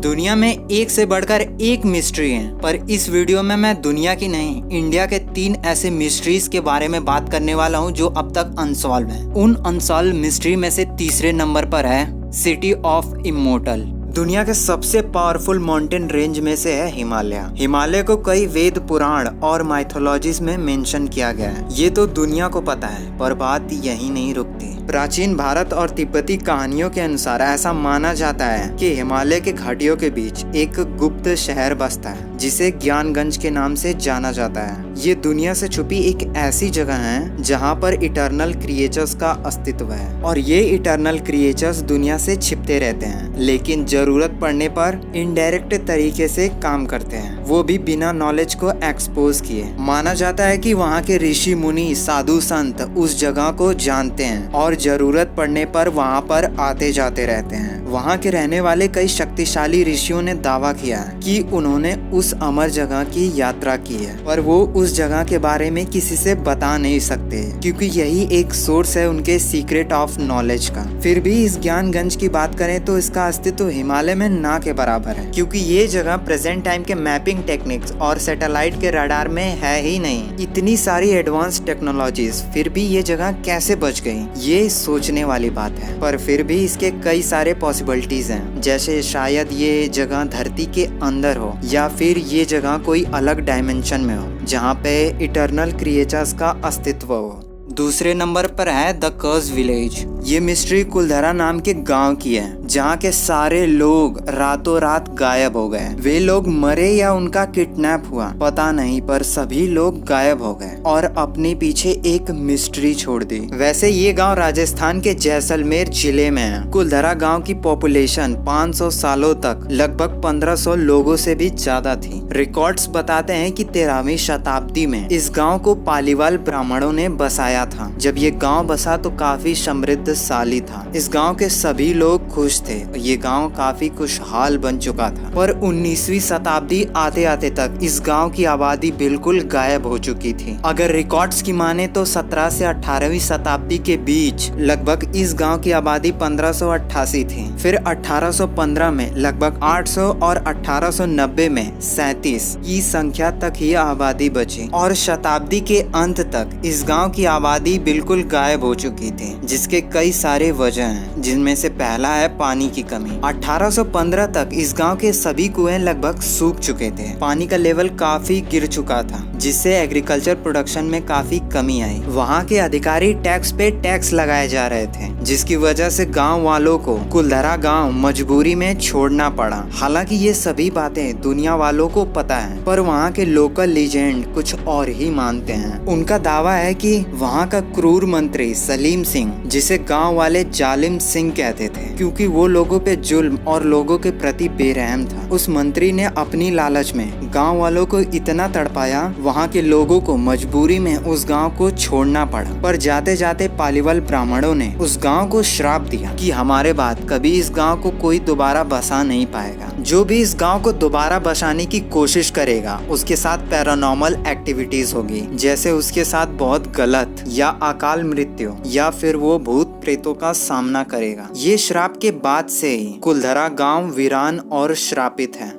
दुनिया में एक से बढ़कर एक मिस्ट्री है, पर इस वीडियो में मैं दुनिया की नहीं, इंडिया के 3 ऐसे मिस्ट्रीज के बारे में बात करने वाला हूँ जो अब तक अनसॉल्व हैं। उन अनसॉल्व मिस्ट्री में से तीसरे नंबर पर है सिटी ऑफ इमोर्टल। दुनिया के सबसे पावरफुल माउंटेन रेंज में से है हिमालय। हिमालय को कई वेद, पुराण और माइथोलॉजीज में मेंशन किया गया है। ये तो दुनिया को पता है, पर बात यही नहीं रुकती। प्राचीन भारत और तिब्बती कहानियों के अनुसार ऐसा माना जाता है कि हिमालय के घाटियों के बीच एक गुप्त शहर बसता है जिसे ज्ञानगंज के नाम से जाना जाता है। ये दुनिया से छुपी एक ऐसी जगह है जहाँ पर इटर्नल क्रिएचर्स का अस्तित्व है, और ये इटर्नल क्रिएचर्स दुनिया से छिपते रहते हैं, लेकिन जरूरत पड़ने पर इनडायरेक्ट तरीके से काम करते हैं, वो भी बिना नॉलेज को एक्सपोज किए। माना जाता है कि वहाँ के ऋषि मुनि, साधु संत उस जगह को जानते हैं और जरूरत पड़ने पर वहाँ पर आते जाते रहते हैं। वहाँ के रहने वाले कई शक्तिशाली ऋषियों ने दावा किया है कि उन्होंने उस अमर जगह की यात्रा की है, पर वो उस जगह के बारे में किसी से बता नहीं सकते, क्योंकि यही एक सोर्स है उनके सीक्रेट ऑफ नॉलेज का। फिर भी इस ज्ञानगंज की बात करें तो इसका अस्तित्व हिमालय में ना के बराबर है, क्योंकि ये जगह प्रेजेंट टाइम के मैपिंग टेक्निक्स और सैटेलाइट के रडार में है ही नहीं। इतनी सारी एडवांस टेक्नोलॉजीज, फिर भी ये जगह कैसे बच गई, ये सोचने वाली बात है। पर फिर भी इसके कई सारे पॉसिबिलिटीज हैं, जैसे शायद ये जगह धरती के अंदर हो, या फिर ये जगह कोई अलग डायमेंशन में हो जहाँ पे इटर्नल क्रिएचर्स का अस्तित्व हो। दूसरे नंबर पर है द कर्स विलेज। ये मिस्ट्री कुलधरा नाम के गांव की है, जहाँ के सारे लोग रातों रात गायब हो गए। वे लोग मरे या उनका किडनैप हुआ पता नहीं, पर सभी लोग गायब हो गए और अपने पीछे एक मिस्ट्री छोड़ दी। वैसे ये गांव राजस्थान के जैसलमेर जिले में है। कुलधरा गांव की पॉपुलेशन 500 सालों तक लगभग 1500 लोगों से भी ज्यादा थी। रिकॉर्ड्स बताते हैं कि 13वीं शताब्दी में इस गाँव को पालीवाल ब्राह्मणों ने बसाया था। जब ये गांव बसा तो काफी समृद्धशाली था। इस गांव के सभी लोग खुश थे। ये गांव काफी खुशहाल बन चुका था, पर 19वीं शताब्दी आते आते तक इस गांव की आबादी बिल्कुल गायब हो चुकी थी। अगर रिकॉर्ड्स की माने तो 17 से 18वीं शताब्दी के बीच लगभग इस गांव की आबादी 1588 थी। फिर 1815 में लगभग 800 और 1890 में 37 की संख्या तक ही आबादी बची, और शताब्दी के अंत तक इस गांव की आबादी बिल्कुल गायब हो चुकी थी, जिसके कई सारे वजह हैं, जिनमें से पहला है पानी की कमी। 1815 तक इस गांव के सभी कुएं लगभग सूख चुके थे। पानी का लेवल काफी गिर चुका था, जिससे एग्रीकल्चर प्रोडक्शन में काफी कमी आई। वहां के अधिकारी टैक्स पे टैक्स लगाए जा रहे थे, जिसकी वजह से गांव वालों को कुलधरा गांव मजबूरी में छोड़ना पड़ा। हालांकि ये सभी बातें दुनिया वालों को पता है, पर वहाँ के लोकल लीजेंड कुछ और ही मानते हैं। उनका दावा है कि वहाँ का क्रूर मंत्री सलीम सिंह, जिसे गांव वाले जालिम सिंह कहते थे क्योंकि वो लोगों पे जुल्म और लोगों के प्रति बेरहम था, उस मंत्री ने अपनी लालच में गांव वालों को इतना तड़पाया, वहाँ के लोगों को मजबूरी में उस गांव को छोड़ना पड़ा। पर जाते जाते पालीवाल ब्राह्मणों ने उस गांव को श्राप दिया कि हमारे बाद कभी इस गांव को कोई दोबारा बसा नहीं पाएगा। जो भी इस गांव को दोबारा बसाने की कोशिश करेगा उसके साथ पैरानॉर्मल एक्टिविटीज होगी, जैसे उसके साथ बहुत गलत या अकाल मृत्यु, या फिर वो भूत प्रेतों का सामना करेगा। ये श्राप के बाद से ही कुलधरा गांव वीरान और श्रापित है।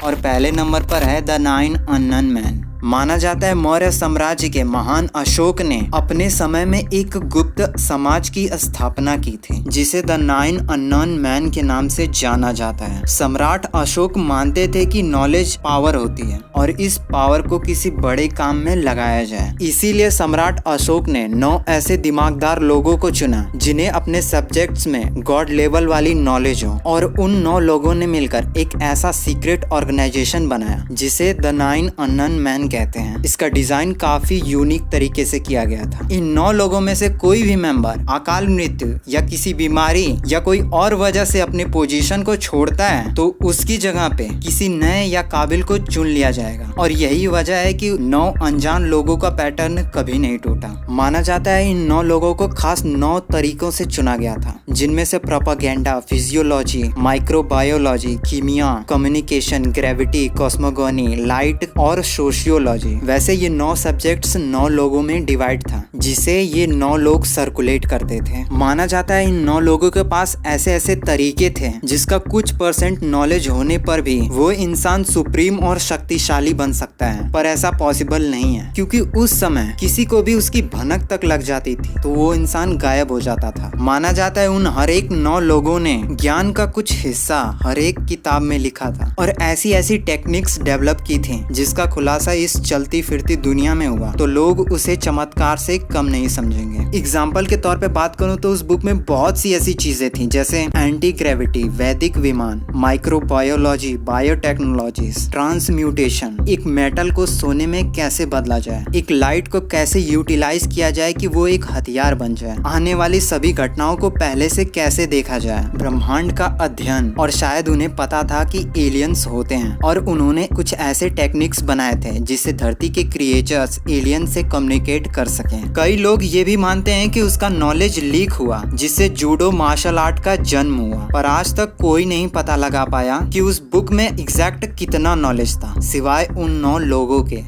और पहले नंबर पर है द 9 अननोन मैन। माना जाता है मौर्य साम्राज्य के महान अशोक ने अपने समय में एक गुप्त समाज की स्थापना की थी, जिसे द 9 अननोन मैन के नाम से जाना जाता है। सम्राट अशोक मानते थे कि नॉलेज पावर होती है और इस पावर को किसी बड़े काम में लगाया जाए। इसीलिए सम्राट अशोक ने 9 ऐसे दिमागदार लोगों को चुना जिन्हें अपने सब्जेक्ट्स में गॉड लेवल वाली नॉलेज हो, और उन 9 लोगों ने मिलकर एक ऐसा सीक्रेट ऑर्गेनाइजेशन बनाया जिसे द 9 अननोन मैन कहते हैं। इसका डिजाइन काफी यूनिक तरीके से किया गया था। इन 9 लोगों में से कोई भी मेंबर अकाल मृत्यु या किसी बीमारी या कोई और वजह से अपने पोजीशन को छोड़ता है तो उसकी जगह पे किसी नए या काबिल को चुन लिया जाएगा, और यही वजह है कि 9 अनजान लोगों का पैटर्न कभी नहीं टूटा। माना जाता है इन 9 लोगों को खास 9 तरीकों से चुना गया था, जिनमें से प्रोपागेंडा, फिजियोलॉजी, माइक्रोबायोलॉजी, कीमिया, कम्युनिकेशन, ग्रेविटी, कॉस्मोगोनी, लाइट और सोशियो जियोलॉजी। वैसे ये 9 सब्जेक्ट्स 9 लोगों में डिवाइड था, जिसे ये 9 लोग सर्कुलेट करते थे। माना जाता है इन 9 लोगों के पास ऐसे ऐसे तरीके थे जिसका कुछ % नॉलेज होने पर भी वो इंसान सुप्रीम और शक्तिशाली बन सकता है, पर ऐसा पॉसिबल नहीं है, क्योंकि उस समय किसी को भी उसकी भनक तक लग जाती थी तो वो इंसान गायब हो जाता था। माना जाता है उन हर एक 9 लोगों ने ज्ञान का कुछ हिस्सा हर एक किताब में लिखा था और ऐसी ऐसी टेक्निक्स डेवलप की थी जिसका खुलासा इस चलती फिरती दुनिया में हुआ तो लोग उसे चमत्कार से कम नहीं समझेंगे। एग्जाम्पल के तौर पे बात करूं तो उस बुक में बहुत सी ऐसी चीजें थी जैसे एंटी ग्रेविटी, वैदिक विमान, माइक्रोबायोलॉजी, बायोटेक्नोलॉजी, ट्रांसम्यूटेशन, एक मेटल को सोने में कैसे बदला जाए, एक लाइट को कैसे यूटिलाइज किया जाए कि वो एक हथियार बन जाए, आने वाली सभी घटनाओं को पहले से कैसे देखा जाए, ब्रह्मांड का अध्ययन, और शायद उन्हें पता था कि एलियंस होते हैं और उन्होंने कुछ ऐसे टेक्निक्स बनाए थे जिससे धरती के क्रिएचर्स एलियन से कम्युनिकेट कर सकें। कई लोग ये भी मानते हैं कि उसका नॉलेज लीक हुआ जिससे जूडो मार्शल आर्ट का जन्म हुआ, पर आज तक कोई नहीं पता लगा पाया कि उस बुक में एग्जैक्ट कितना नॉलेज था सिवाय उन 9 लोगों के।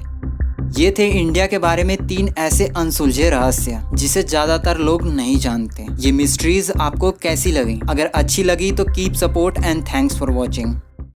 ये थे इंडिया के बारे में 3 ऐसे अनसुलझे रहस्य जिसे ज्यादातर लोग नहीं जानते। ये मिस्ट्रीज आपको कैसी लगी? अगर अच्छी लगी तो keep support and thanks for watching.